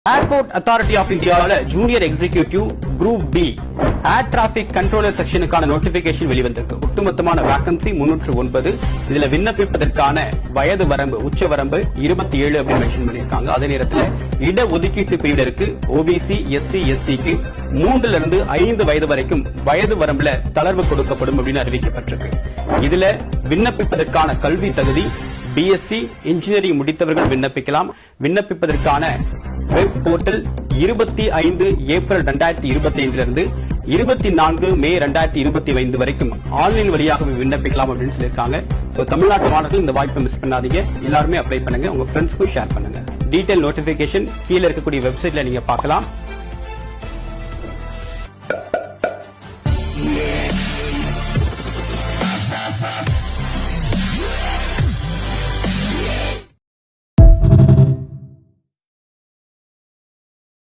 Airport authority of இந்தியாவில் junior executive group B air traffic controller செக்ஷனுக்கான notification வெளிவந்திருக்கு. ஒட்டுமொத்தமான வேகன்சி 309. இதுல விண்ணப்பிப்பதற்கான வயது வரம்பு உச்ச வரம்பு 27 அப்படின்னு மென்ஷன் பண்ணிருக்காங்க. அதே நேரத்தில் இட ஒதுக்கீட்டு பிரிவினருக்கு ஓபிசி எஸ்சி எஸ்டிக்கு 3 இருந்து 5 வயது வரைக்கும் வயது வரம்புல தளர்வு கொடுக்கப்படும் அப்படின்னு அறிவிக்கப்பட்டிருக்கு. இதுல விண்ணப்பிப்பதற்கான கல்வி தகுதி பிஎஸ்சி இன்ஜினியரிங் முடித்தவர்கள் விண்ணப்பிக்கலாம். விண்ணப்பிப்பதற்கான வெப் போர்ட்டல் 25 ஏப்ரல் 2025 இருந்து 24 மே 2025 வரைக்கும் ஆன்லைன் வழியாக விண்ணப்பிக்கலாம் அப்படின்னு சொல்லியிருக்காங்க. சோ தமிழ்நாட்டு மாணவர்கள் இந்த வாய்ப்பை மிஸ் பண்ணாதீங்க. எல்லாருமே அப்ளை பண்ணுங்க, உங்க ஃப்ரெண்ட்ஸ்க்கும் ஷேர் பண்ணுங்க. டீடைல் நோட்டிபிகேஷன் கீழே இருக்கக்கூடிய வெப்சைட்ல நீங்க பார்க்கலாம்.